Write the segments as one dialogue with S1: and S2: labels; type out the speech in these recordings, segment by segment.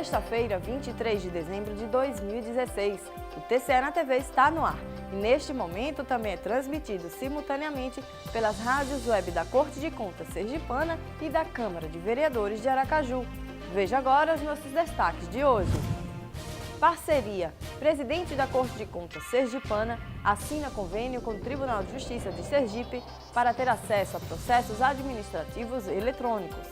S1: sexta-feira, 23 de dezembro de 2016. O TCE na TV está no ar e neste momento também é transmitido simultaneamente pelas rádios web da Corte de Contas Sergipana e da Câmara de Vereadores de Aracaju. Veja agora os nossos destaques de hoje. Parceria. Presidente da Corte de Contas Sergipana assina convênio com o Tribunal de Justiça de Sergipe para ter acesso a processos administrativos eletrônicos.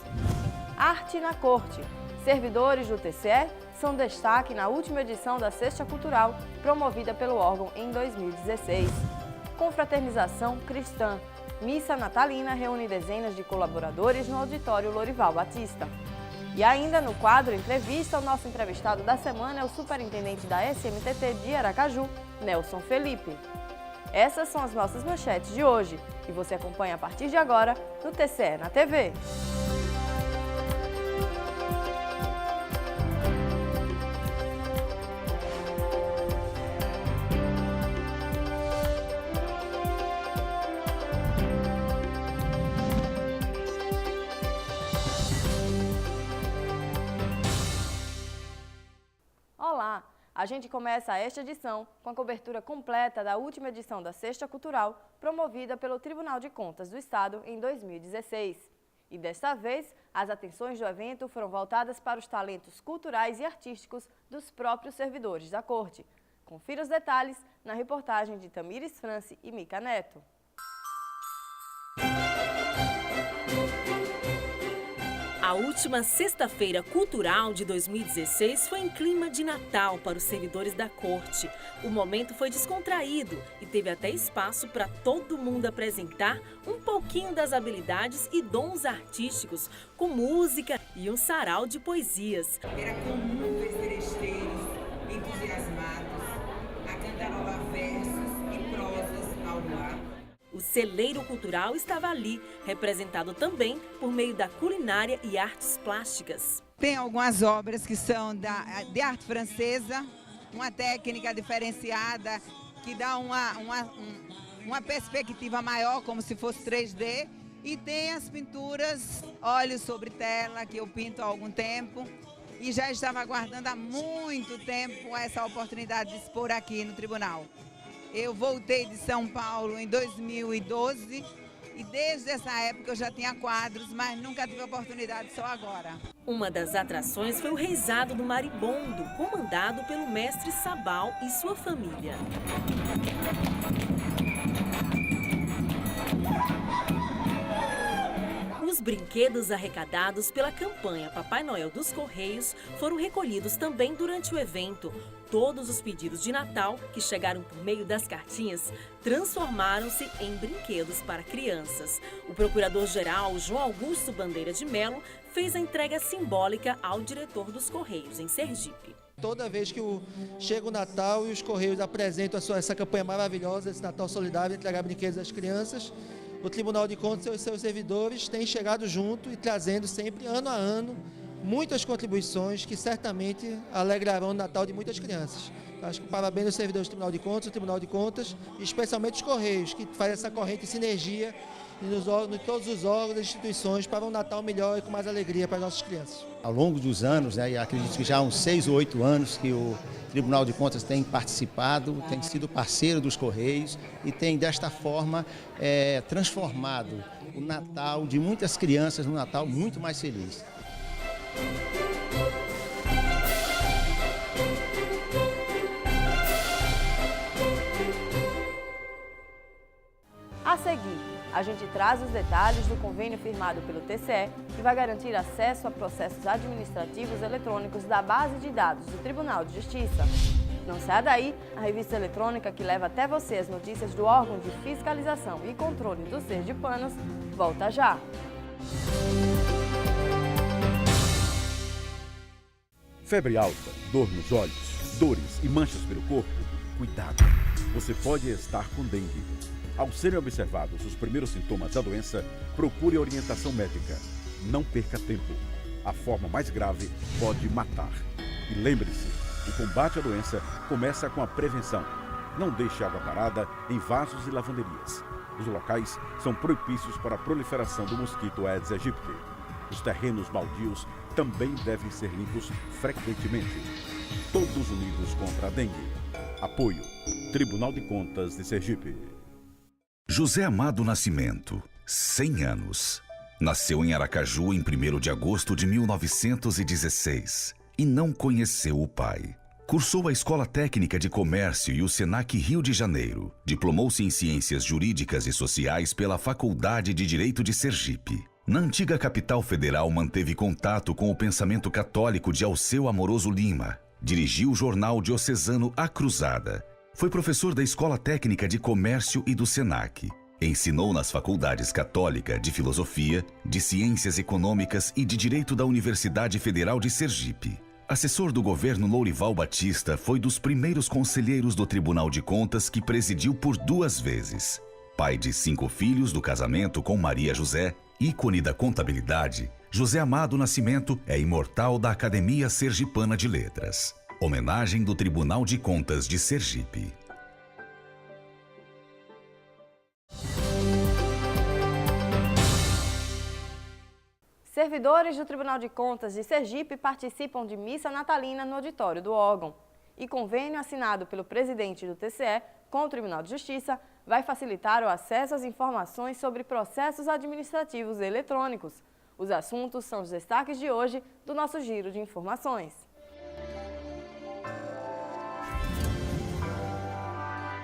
S1: Arte na Corte. Servidores do TCE são destaque na última edição da Sexta Cultural, promovida pelo órgão em 2016. Confraternização cristã. Missa natalina reúne dezenas de colaboradores no auditório Lorival Batista. E ainda no quadro Entrevista, o nosso entrevistado da semana é o superintendente da SMTT de Aracaju, Nelson Felipe. Essas são as nossas manchetes de hoje e você acompanha a partir de agora no TCE na TV. Olá! A gente começa esta edição com a cobertura completa da última edição da Sexta Cultural, promovida pelo Tribunal de Contas do Estado em 2016. E desta vez, as atenções do evento foram voltadas para os talentos culturais e artísticos dos próprios servidores da Corte. Confira os detalhes na reportagem de Tamires France e Mica Neto.
S2: A última Sexta-feira Cultural de 2016 foi em clima de Natal para os servidores da Corte. O momento foi descontraído e teve até espaço para todo mundo apresentar um pouquinho das habilidades e dons artísticos, com música e um sarau de poesias.
S3: Era comum ver seresteiros entusiasmados a cantarolar versos e prosas ao luar.
S2: O celeiro cultural estava ali, representado também por meio da culinária e artes plásticas.
S3: Tem algumas obras que são de arte francesa, uma técnica diferenciada que dá uma perspectiva maior, como se fosse 3D. E tem as pinturas óleo sobre tela, que eu pinto há algum tempo. E já estava aguardando há muito tempo essa oportunidade de expor aqui no tribunal. Eu voltei de São Paulo em 2012 e desde essa época eu já tinha quadros, mas nunca tive oportunidade, só agora.
S2: Uma das atrações foi o Reisado do Maribondo, comandado pelo mestre Sabal e sua família. Os brinquedos arrecadados pela campanha Papai Noel dos Correios foram recolhidos também durante o evento. Todos os pedidos de Natal, que chegaram por meio das cartinhas, transformaram-se em brinquedos para crianças. O procurador-geral João Augusto Bandeira de Melo fez a entrega simbólica ao diretor dos Correios em Sergipe.
S4: Toda vez que chega o Natal e os Correios apresentam essa campanha maravilhosa, esse Natal Solidário, entregar brinquedos às crianças, o Tribunal de Contas e seus servidores têm chegado junto e trazendo sempre, ano a ano, muitas contribuições que certamente alegrarão o Natal de muitas crianças. Acho que parabéns aos servidores do Tribunal de Contas, o Tribunal de Contas, e especialmente os Correios, que fazem essa corrente de sinergia em todos os órgãos e instituições para um Natal melhor e com mais alegria para as nossas crianças.
S5: Ao longo dos anos, e acredito que já há uns 6 ou 8 anos que o Tribunal de Contas tem participado, tem sido parceiro dos Correios e tem desta forma transformado o Natal de muitas crianças num Natal muito mais feliz.
S1: A seguir, a gente traz os detalhes do convênio firmado pelo TCE, que vai garantir acesso a processos administrativos eletrônicos da base de dados do Tribunal de Justiça. Não saia daí, a revista eletrônica que leva até você as notícias do órgão de fiscalização e controle dos sergipanos, volta já!
S6: Febre alta, dor nos olhos, dores e manchas pelo corpo? Cuidado! Você pode estar com dengue. Ao serem observados os primeiros sintomas da doença, procure orientação médica. Não perca tempo. A forma mais grave pode matar. E lembre-se, o combate à doença começa com a prevenção. Não deixe água parada em vasos e lavanderias. Os locais são propícios para a proliferação do mosquito Aedes aegypti. Os terrenos baldios também devem ser limpos frequentemente. Todos unidos contra a dengue. Apoio: Tribunal de Contas de Sergipe.
S7: José Amado Nascimento, 100 anos. Nasceu em Aracaju em 1º de agosto de 1916 e não conheceu o pai. Cursou a Escola Técnica de Comércio e o Senac Rio de Janeiro. Diplomou-se em Ciências Jurídicas e Sociais pela Faculdade de Direito de Sergipe. Na antiga capital federal, manteve contato com o pensamento católico de Alceu Amoroso Lima. Dirigiu o jornal diocesano A Cruzada. Foi professor da Escola Técnica de Comércio e do Senac. Ensinou nas faculdades Católica de Filosofia, de Ciências Econômicas e de Direito da Universidade Federal de Sergipe. Assessor do governo Lourival Batista, foi dos primeiros conselheiros do Tribunal de Contas que presidiu por 2 vezes. Pai de 5 filhos do casamento com Maria José, ícone da contabilidade, José Amado Nascimento é imortal da Academia Sergipana de Letras. Homenagem do Tribunal de Contas de Sergipe.
S1: Servidores do Tribunal de Contas de Sergipe participam de missa natalina no auditório do órgão. E convênio assinado pelo presidente do TCE com o Tribunal de Justiça vai facilitar o acesso às informações sobre processos administrativos eletrônicos. Os assuntos são os destaques de hoje do nosso Giro de Informações.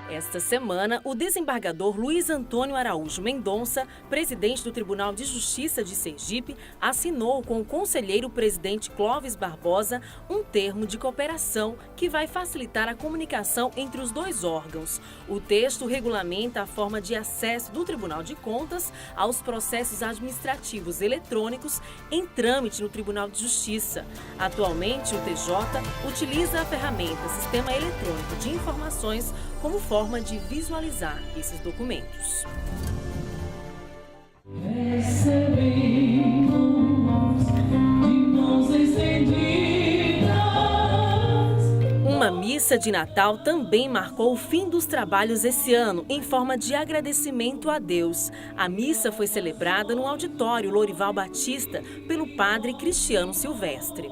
S2: Esta semana, o desembargador Luiz Antônio Araújo Mendonça, presidente do Tribunal de Justiça de Sergipe, assinou com o conselheiro presidente Clóvis Barbosa um termo de cooperação que vai facilitar a comunicação entre os 2 órgãos. O texto regulamenta a forma de acesso do Tribunal de Contas aos processos administrativos eletrônicos em trâmite no Tribunal de Justiça. Atualmente, o TJ utiliza a ferramenta Sistema Eletrônico de Informações como forma de visualizar esses documentos. Uma missa de Natal também marcou o fim dos trabalhos esse ano, em forma de agradecimento a Deus. A missa foi celebrada no auditório Lourival Batista pelo padre Cristiano Silvestre.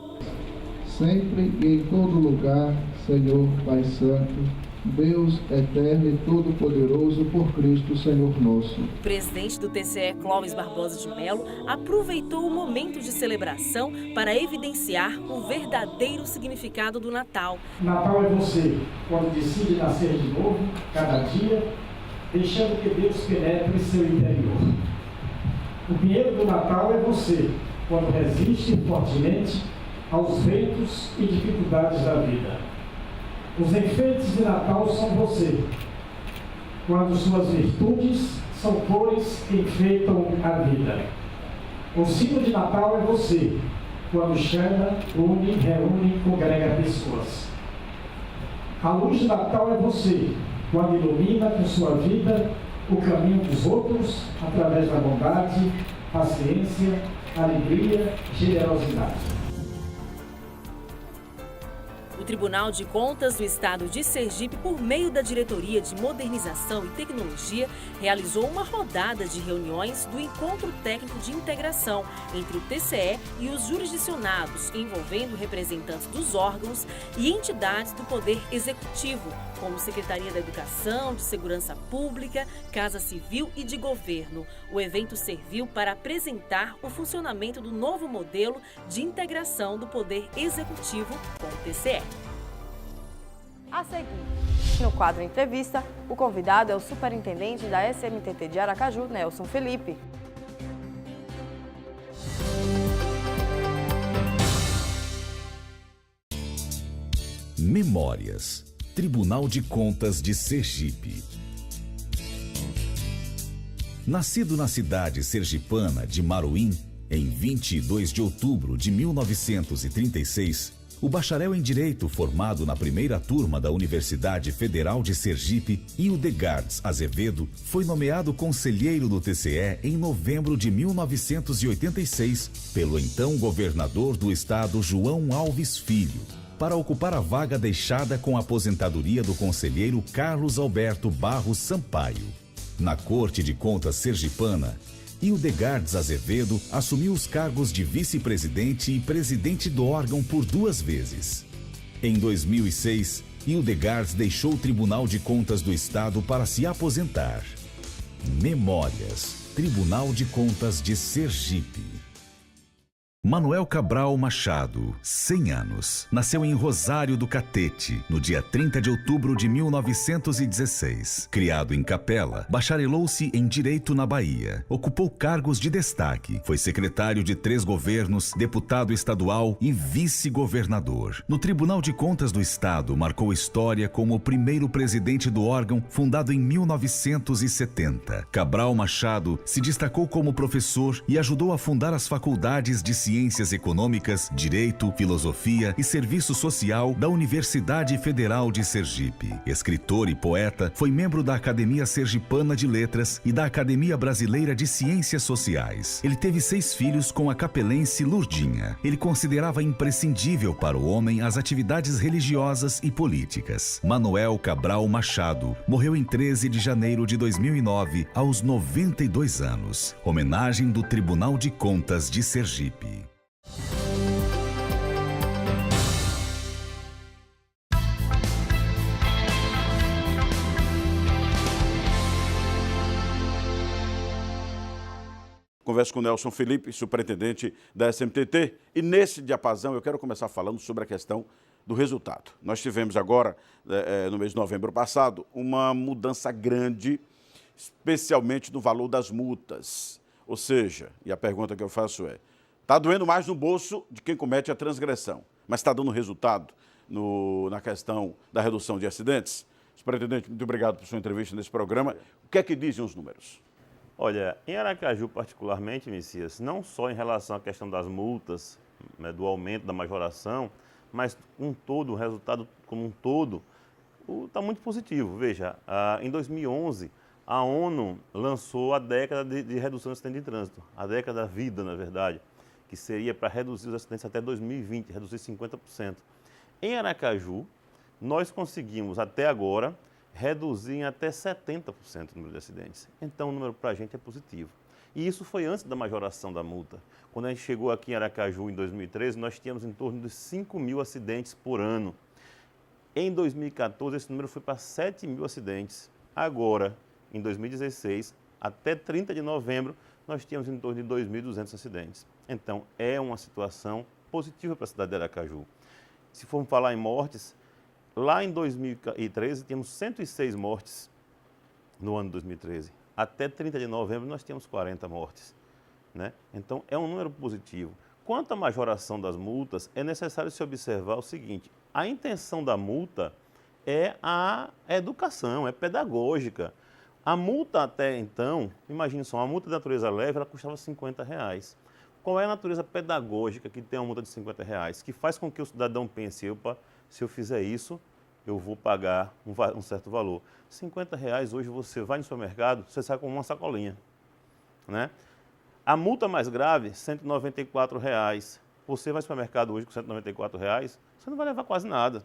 S8: Sempre e em todo lugar, Senhor Pai Santo, Deus eterno e todo-poderoso, por Cristo, Senhor nosso.
S2: O presidente do TCE, Clóvis Barbosa de Mello, aproveitou o momento de celebração para evidenciar o verdadeiro significado do Natal.
S9: Natal é você, quando decide nascer de novo, cada dia, deixando que Deus penetre seu interior. O pinheiro do Natal é você, quando resiste fortemente aos ventos e dificuldades da vida. Os enfeites de Natal são você, quando suas virtudes são cores que enfeitam a vida. O sino de Natal é você, quando chama, une, reúne, congrega pessoas. A luz de Natal é você, quando ilumina com sua vida o caminho dos outros através da bondade, paciência, alegria, generosidade.
S2: O Tribunal de Contas do Estado de Sergipe, por meio da Diretoria de Modernização e Tecnologia, realizou uma rodada de reuniões do Encontro Técnico de Integração entre o TCE e os jurisdicionados, envolvendo representantes dos órgãos e entidades do Poder Executivo, como Secretaria da Educação, de Segurança Pública, Casa Civil e de Governo. O evento serviu para apresentar o funcionamento do novo modelo de integração do Poder Executivo com o TCE.
S1: A seguir, no quadro Entrevista, o convidado é o superintendente da SMTT de Aracaju, Nelson Felipe.
S7: Memórias. Tribunal de Contas de Sergipe. Nascido na cidade sergipana de Maruim, em 22 de outubro de 1936, o bacharel em Direito, formado na primeira turma da Universidade Federal de Sergipe, Hildegardes Azevedo, foi nomeado conselheiro do TCE em novembro de 1986 pelo então governador do estado João Alves Filho, para ocupar a vaga deixada com a aposentadoria do conselheiro Carlos Alberto Barros Sampaio. Na Corte de Contas sergipana, Hildegardes Azevedo assumiu os cargos de vice-presidente e presidente do órgão por 2 vezes. Em 2006, Hildegardes deixou o Tribunal de Contas do Estado para se aposentar. Memórias. Tribunal de Contas de Sergipe. Manuel Cabral Machado, 100 anos. Nasceu em Rosário do Catete, no dia 30 de outubro de 1916. Criado em Capela, bacharelou-se em Direito na Bahia. Ocupou cargos de destaque. Foi secretário de 3 governos, deputado estadual e vice-governador. No Tribunal de Contas do Estado, marcou história como o primeiro presidente do órgão, fundado em 1970. Cabral Machado se destacou como professor e ajudou a fundar as faculdades de Ciências Econômicas, Direito, Filosofia e Serviço Social da Universidade Federal de Sergipe. Escritor e poeta, foi membro da Academia Sergipana de Letras e da Academia Brasileira de Ciências Sociais. Ele teve 6 filhos com a capelense Lurdinha. Ele considerava imprescindível para o homem as atividades religiosas e políticas. Manuel Cabral Machado morreu em 13 de janeiro de 2009, aos 92 anos. Homenagem do Tribunal de Contas de Sergipe.
S6: Converso com o Nelson Felipe, superintendente da SMTT, e nesse diapasão eu quero começar falando sobre a questão do resultado. Nós tivemos agora, no mês de novembro passado, uma mudança grande, especialmente no valor das multas. Ou seja, e a pergunta que eu faço é, está doendo mais no bolso de quem comete a transgressão, mas está dando resultado na questão da redução de acidentes? Superintendente, muito obrigado por sua entrevista nesse programa. O que é que dizem os números?
S10: Olha, em Aracaju particularmente, Messias, não só em relação à questão das multas, né, do aumento da majoração, mas o resultado como um todo, está muito positivo. Veja, em 2011, a ONU lançou a década de redução de acidentes de trânsito, a década da vida, na verdade, que seria para reduzir os acidentes até 2020, reduzir 50%. Em Aracaju, nós conseguimos até agora reduzir em até 70% o número de acidentes. Então, o número para a gente é positivo. E isso foi antes da majoração da multa. Quando a gente chegou aqui em Aracaju, em 2013, nós tínhamos em torno de 5 mil acidentes por ano. Em 2014, esse número foi para 7 mil acidentes. Agora, em 2016, até 30 de novembro, nós tínhamos em torno de 2.200 acidentes. Então, é uma situação positiva para a cidade de Aracaju. Se formos falar em mortes, lá em 2013, tínhamos 106 mortes no ano de 2013. Até 30 de novembro, nós tínhamos 40 mortes, né? Então, é um número positivo. Quanto à majoração das multas, é necessário se observar o seguinte, a intenção da multa é a educação, é pedagógica. A multa até então, imagine só, uma multa de natureza leve, ela custava R$50. Qual é a natureza pedagógica que tem uma multa de R$50, que faz com que o cidadão pense, opa, se eu fizer isso, eu vou pagar um certo valor. R$50 hoje você vai no supermercado, você sai com uma sacolinha, né? A multa mais grave, R$194. Você vai no supermercado hoje com R$194, você não vai levar quase nada.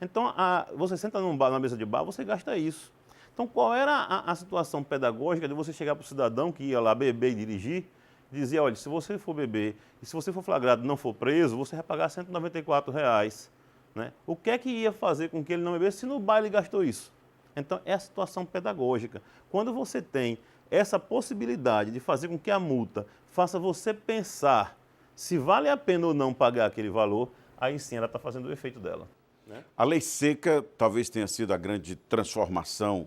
S10: Então, você senta numa mesa de bar, você gasta isso. Então, qual era a situação pedagógica de você chegar para o cidadão que ia lá beber e dirigir, dizer, olha, se você for beber e se você for flagrado e não for preso, você vai pagar R$194. Né? O que é que ia fazer com que ele não bebesse se no bar ele gastou isso? Então, é a situação pedagógica. Quando você tem essa possibilidade de fazer com que a multa faça você pensar se vale a pena ou não pagar aquele valor, aí sim ela está fazendo o efeito dela. Né?
S6: A lei seca talvez tenha sido a grande transformação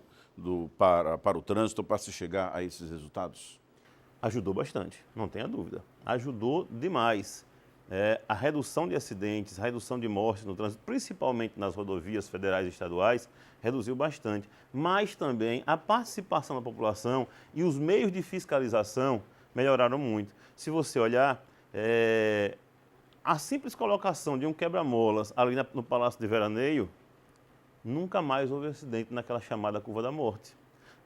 S6: para o trânsito, para se chegar a esses resultados?
S10: Ajudou bastante, não tenha dúvida. Ajudou demais. A redução de acidentes, a redução de mortes no trânsito, principalmente nas rodovias federais e estaduais, reduziu bastante. Mas também a participação da população e os meios de fiscalização melhoraram muito. Se você olhar, a simples colocação de um quebra-molas ali no Palácio de Veraneio, nunca mais houve acidente naquela chamada curva da morte,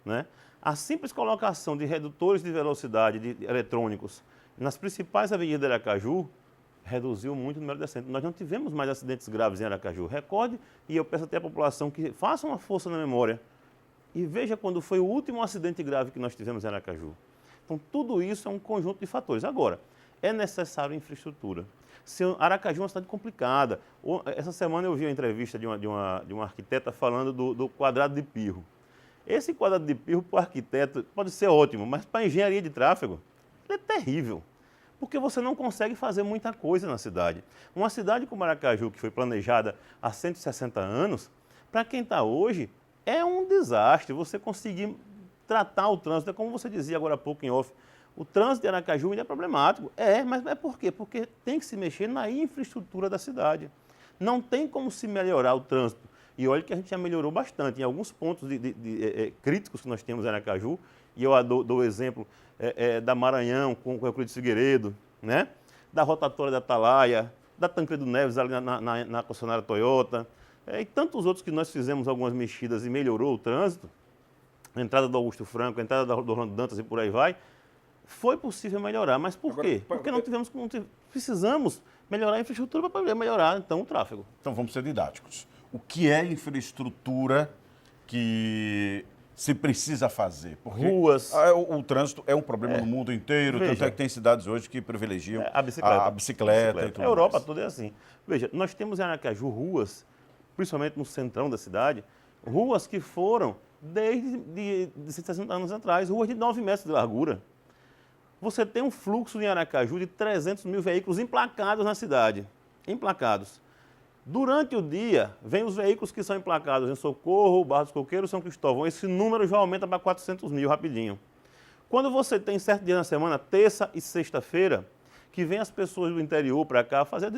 S10: né? A simples colocação de redutores de velocidade eletrônicos nas principais avenidas de Aracaju reduziu muito o número de acidentes. Nós não tivemos mais acidentes graves em Aracaju. Recorde, e eu peço até à população que faça uma força na memória e veja quando foi o último acidente grave que nós tivemos em Aracaju. Então, tudo isso é um conjunto de fatores. Agora, é necessário infraestrutura. Aracaju é uma cidade complicada. Essa semana eu vi uma entrevista de uma arquiteta falando do quadrado de pirro. Esse quadrado de pirro para o arquiteto pode ser ótimo, mas para a engenharia de tráfego, ele é terrível. Porque você não consegue fazer muita coisa na cidade. Uma cidade como Aracaju, que foi planejada há 160 anos, para quem está hoje, é um desastre. Você conseguir tratar o trânsito, é como você dizia agora há pouco em off, o trânsito de Aracaju é problemático. Mas é por quê? Porque tem que se mexer na infraestrutura da cidade. Não tem como se melhorar o trânsito. E olha que a gente já melhorou bastante. Em alguns pontos críticos que nós temos em Aracaju, e eu dou o exemplo da Maranhão com o Euclides Figueiredo, né? Da rotatória da Atalaia, da Tancredo Neves ali na concessionária Toyota, e tantos outros que nós fizemos algumas mexidas e melhorou o trânsito, a entrada do Augusto Franco, a entrada do Orlando Dantas e por aí vai, foi possível melhorar. Mas por quê? Porque precisamos melhorar a infraestrutura para poder melhorar, então, o tráfego.
S6: Então, vamos ser didáticos. O que é infraestrutura que se precisa fazer? Porque
S10: ruas.
S6: O trânsito é um problema no mundo inteiro,
S10: Veja,
S6: tanto é que tem cidades hoje que privilegiam
S10: a bicicleta.
S6: E tudo
S10: A Europa
S6: mais.
S10: toda é assim. Veja, nós temos em Aracaju ruas, principalmente no centrão da cidade, ruas que foram desde 60 anos atrás, ruas de 9 metros de largura. Você tem um fluxo em Aracaju de 300 mil veículos emplacados na cidade. Emplacados. Durante o dia, vem os veículos que são emplacados em Socorro, Barra dos Coqueiros, São Cristóvão. Esse número já aumenta para 400 mil rapidinho. Quando você tem certo dia na semana, terça e sexta-feira, que vem as pessoas do interior para cá fazer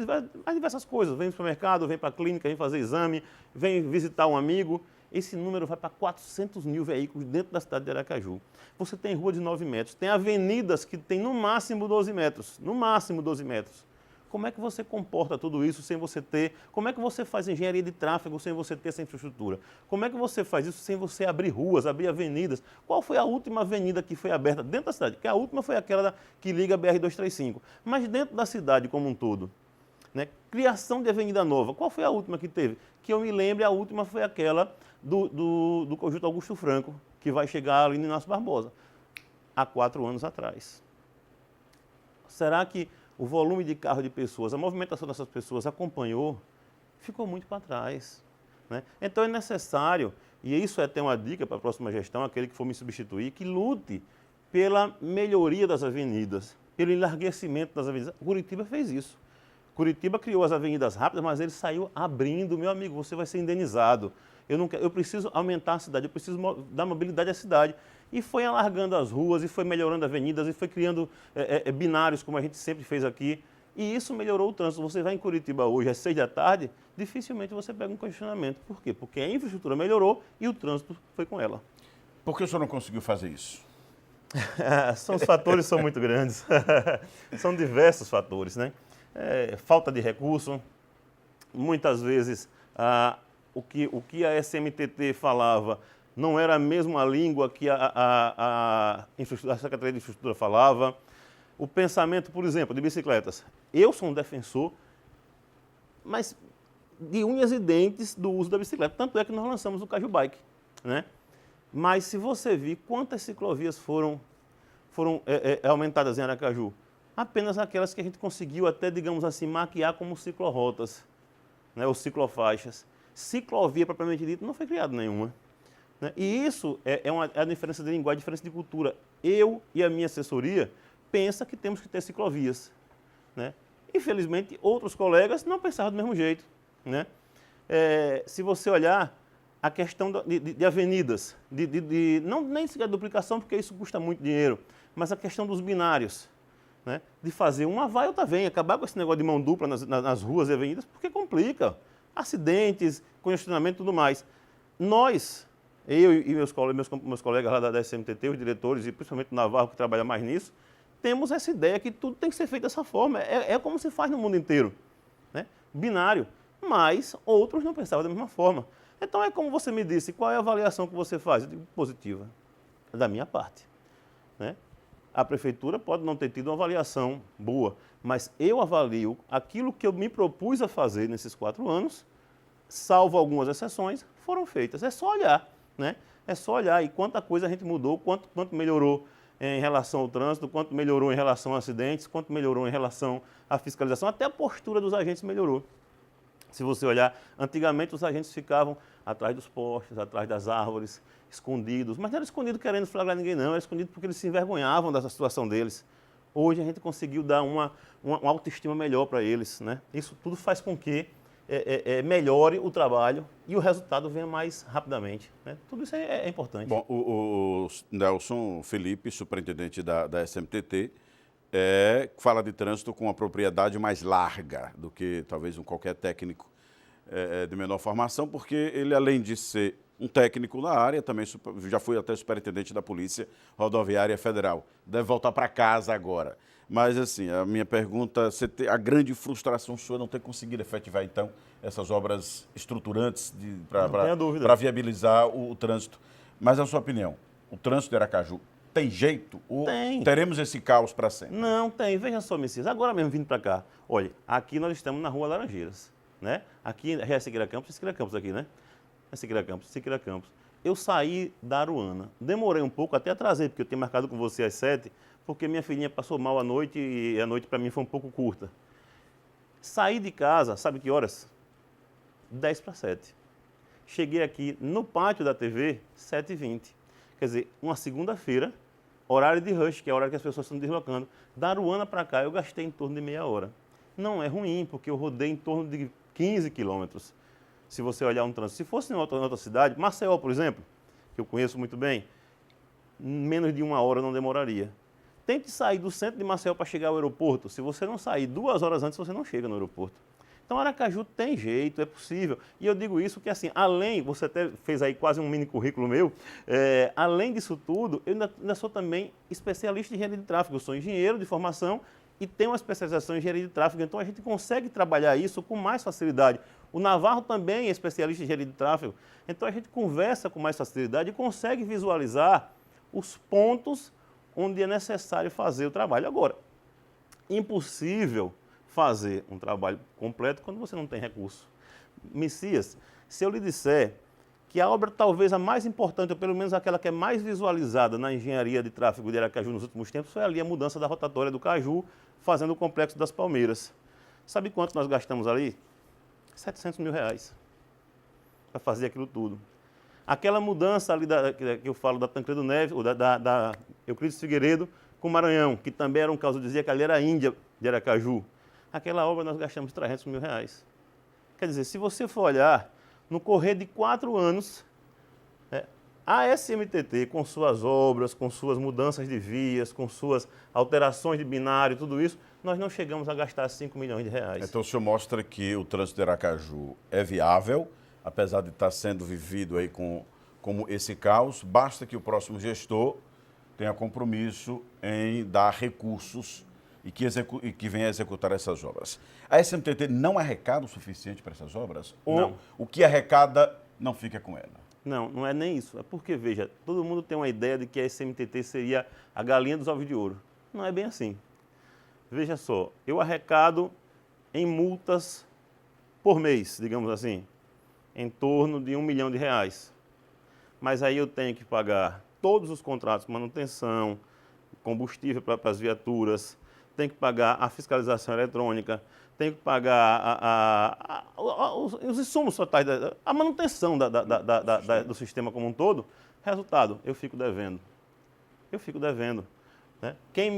S10: as diversas coisas. Vem para o supermercado, vem para a clínica, vem fazer exame, vem visitar um amigo. Esse número vai para 400 mil veículos dentro da cidade de Aracaju. Você tem rua de 9 metros, tem avenidas que tem no máximo 12 metros. No máximo 12 metros. Como é que você comporta tudo isso sem você ter... Como é que você faz engenharia de tráfego sem você ter essa infraestrutura? Como é que você faz isso sem você abrir ruas, abrir avenidas? Qual foi a última avenida que foi aberta dentro da cidade? Que a última foi aquela que liga a BR-235. Mas dentro da cidade como um todo, né? Criação de avenida nova. Qual foi a última que teve? Que eu me lembre, a última foi aquela do Conjunto Augusto Franco, que vai chegar ali no Inácio Barbosa, há 4 anos atrás. Será que o volume de carro de pessoas, a movimentação dessas pessoas acompanhou? Ficou muito para trás, né? Então é necessário, e isso é até uma dica para a próxima gestão, aquele que for me substituir, que lute pela melhoria das avenidas, pelo enlarguecimento das avenidas. Curitiba fez isso. Curitiba criou as avenidas rápidas, mas ele saiu abrindo. Meu amigo, você vai ser indenizado. Eu preciso aumentar a cidade, eu preciso dar mobilidade à cidade. E foi alargando as ruas, e foi melhorando avenidas, e foi criando binários, como a gente sempre fez aqui. E isso melhorou o trânsito. Você vai em Curitiba hoje, às 6 da tarde, dificilmente você pega um congestionamento. Por quê? Porque a infraestrutura melhorou e o trânsito foi com ela.
S6: Por que o senhor não conseguiu fazer isso?
S10: Os fatores são muito grandes. São diversos fatores, né? Falta de recurso. Muitas vezes, o que a SMTT falava não era a mesma língua que a Secretaria de Infraestrutura falava. O pensamento, por exemplo, de bicicletas. Eu sou um defensor, mas de unhas e dentes do uso da bicicleta. Tanto é que nós lançamos o Caju Bike, né? Mas se você vir quantas ciclovias foram aumentadas em Aracaju, apenas aquelas que a gente conseguiu até, digamos assim, maquiar como ciclorotas, né, ou ciclofaixas. Ciclovia, propriamente dita, não foi criada nenhuma. Né? E isso é a diferença de linguagem, a diferença de cultura. Eu e a minha assessoria pensa que temos que ter ciclovias. Né? Infelizmente, outros colegas não pensavam do mesmo jeito. Né? Se você olhar a questão de avenidas, não nem sequer duplicação, porque isso custa muito dinheiro, mas a questão dos binários. Né? De fazer uma vai, outra vem, acabar com esse negócio de mão dupla nas ruas e avenidas, porque complica. Acidentes, congestionamento e tudo mais. Nós, eu e meus colegas lá da SMTT, os diretores, e principalmente o Navarro, que trabalha mais nisso, temos essa ideia que tudo tem que ser feito dessa forma. É como se faz no mundo inteiro. Né? Binário. Mas outros não pensavam da mesma forma. Então é como você me disse, qual é a avaliação que você faz? Eu digo, positiva. Da minha parte. Né? A prefeitura pode não ter tido uma avaliação boa, mas eu avalio aquilo que eu me propus a fazer nesses 4 anos, salvo algumas exceções, foram feitas. É só olhar, né? É só olhar e quanta coisa a gente mudou, quanto melhorou. em relação ao trânsito, quanto melhorou em relação a acidentes, quanto melhorou em relação à fiscalização, até a postura dos agentes melhorou. Se você olhar, antigamente os agentes ficavam atrás dos postes, atrás das árvores, escondidos, mas não era escondido querendo flagrar ninguém não, era escondido porque eles se envergonhavam dessa situação deles. Hoje a gente conseguiu dar uma autoestima melhor para eles, né? Isso tudo faz com que melhore o trabalho e o resultado venha mais rapidamente, né? Tudo isso é importante.
S6: Bom, o Nelson Felipe, superintendente da SMTT, fala de trânsito com uma propriedade mais larga do que talvez qualquer técnico de menor formação, porque ele, além de ser um técnico na área, também já foi até superintendente da Polícia Rodoviária Federal. Deve voltar para casa agora. Mas, assim, a minha pergunta, a grande frustração sua não ter conseguido efetivar, então, essas obras estruturantes para viabilizar o trânsito. Mas, na sua opinião, o trânsito de Aracaju tem jeito? Ou teremos esse caos para sempre?
S10: Não, tem. Veja só, Messias, agora mesmo vindo para cá. Olha, aqui nós estamos na Rua Laranjeiras, né? Aqui é Siqueira Campos aqui, né? É Siqueira Campos. Eu saí da Aruana. Demorei um pouco, até atrasei, porque eu tinha marcado com você às 7, porque minha filhinha passou mal à noite e a noite para mim foi um pouco curta. Saí de casa, sabe que horas? 10 para 7. Cheguei aqui no pátio da TV, 7h20. Quer dizer, uma segunda-feira, horário de rush, que é a hora que as pessoas estão deslocando. Da Aruana para cá, eu gastei em torno de meia hora. Não é ruim, porque eu rodei em torno de 15 quilômetros. Se você olhar um trânsito. Se fosse em outra cidade, Maceió, por exemplo, que eu conheço muito bem, menos de uma hora não demoraria. Tente sair do centro de Maceió para chegar ao aeroporto. Se você não sair 2 horas antes, você não chega no aeroporto. Então, Aracaju tem jeito, é possível. E eu digo isso que, assim, além, você até fez aí quase um mini currículo meu, além disso tudo, eu ainda sou também especialista em engenharia de tráfego. Eu sou engenheiro de formação e tenho uma especialização em engenharia de tráfego. Então, a gente consegue trabalhar isso com mais facilidade. O Navarro também é especialista em engenharia de tráfego. Então, a gente conversa com mais facilidade e consegue visualizar os pontos onde é necessário fazer o trabalho. Agora, impossível fazer um trabalho completo quando você não tem recurso. Messias, se eu lhe disser que a obra talvez a mais importante, ou pelo menos aquela que é mais visualizada na engenharia de tráfego de Aracaju nos últimos tempos, foi ali a mudança da rotatória do Caju, fazendo o Complexo das Palmeiras. Sabe quanto nós gastamos ali? R$700 mil para fazer aquilo tudo. Aquela mudança ali que eu falo da Tancredo Neves, ou da Euclides Figueiredo com Maranhão, que também era um caso, eu dizia que ali era a Índia de Aracaju. Aquela obra nós gastamos R$300 mil. Quer dizer, se você for olhar, no correr de 4 anos, a SMTT, com suas obras, com suas mudanças de vias, com suas alterações de binário, tudo isso, nós não chegamos a gastar R$5 milhões.
S6: Então o senhor mostra que o trânsito de Aracaju é viável, apesar de estar sendo vivido aí como esse caos, basta que o próximo gestor tenha compromisso em dar recursos e que venha executar essas obras. A SMTT não arrecada o suficiente para essas obras? Ou não. O que arrecada não fica com ela?
S10: Não, não é nem isso. É porque, veja, todo mundo tem uma ideia de que a SMTT seria a galinha dos ovos de ouro. Não é bem assim. Veja só, eu arrecado em multas por mês, digamos assim, em torno de R$1 milhão. Mas aí eu tenho que pagar todos os contratos, manutenção, combustível para as viaturas, tenho que pagar a fiscalização eletrônica, tenho que pagar os insumos totais, a manutenção do sistema como um todo. Resultado, eu fico devendo. Né? Quem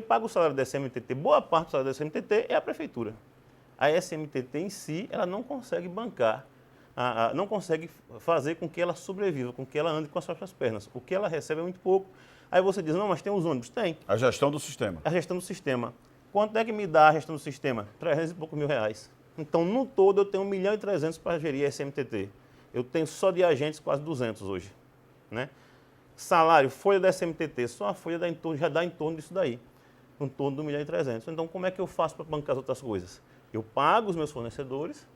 S10: paga o salário da SMTT, boa parte do salário da SMTT é a prefeitura. A SMTT em si, ela não consegue bancar, não consegue fazer com que ela sobreviva, com que ela ande com as próprias pernas. O que ela recebe é muito pouco. Aí você diz, não, mas tem os ônibus. Tem.
S6: A gestão do sistema.
S10: A gestão do sistema. Quanto é que me dá a gestão do sistema? R$300 e poucos mil. Então, no todo, eu tenho R$1,3 milhão para gerir a SMTT. Eu tenho só de agentes quase 200 hoje. Né? Salário, folha da SMTT, só a folha já dá em torno disso daí. Em torno de R$1,3 milhão. Então, como é que eu faço para bancar as outras coisas? Eu pago os meus fornecedores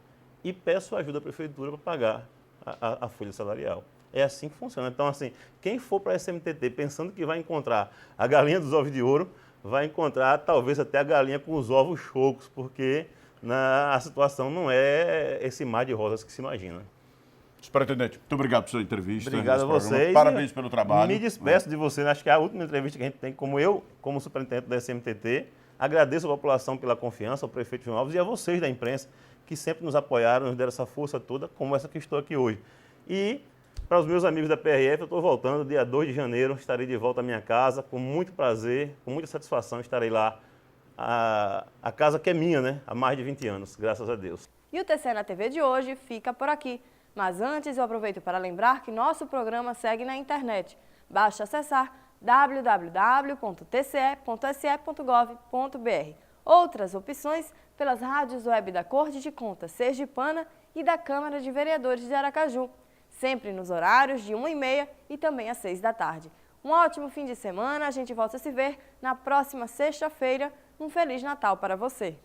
S10: e peço ajuda à prefeitura para pagar a folha salarial. É assim que funciona. Então, assim, quem for para a SMTT pensando que vai encontrar a galinha dos ovos de ouro, vai encontrar talvez até a galinha com os ovos chocos, porque a situação não é esse mar de rosas que se imagina.
S6: Superintendente, muito obrigado por sua entrevista.
S10: Obrigado a vocês.
S6: Parabéns pelo trabalho.
S10: Me despeço de você, acho que é a última entrevista que a gente tem, como superintendente da SMTT. Agradeço a população pela confiança, ao prefeito João Alves e a vocês da imprensa, que sempre nos apoiaram, nos deram essa força toda, como essa que estou aqui hoje. E para os meus amigos da PRF, eu estou voltando dia 2 de janeiro, estarei de volta à minha casa, com muito prazer, com muita satisfação, estarei lá. A casa que é minha, né? Há mais de 20 anos, graças a Deus.
S1: E o TCE na TV de hoje fica por aqui. Mas antes eu aproveito para lembrar que nosso programa segue na internet. Basta acessar www.tce.se.gov.br. Outras opções pelas rádios web da Corte de Contas Sergipana e da Câmara de Vereadores de Aracaju, sempre nos horários de 1h30 e também às 6 da tarde. Um ótimo fim de semana, a gente volta a se ver na próxima sexta-feira. Um Feliz Natal para você!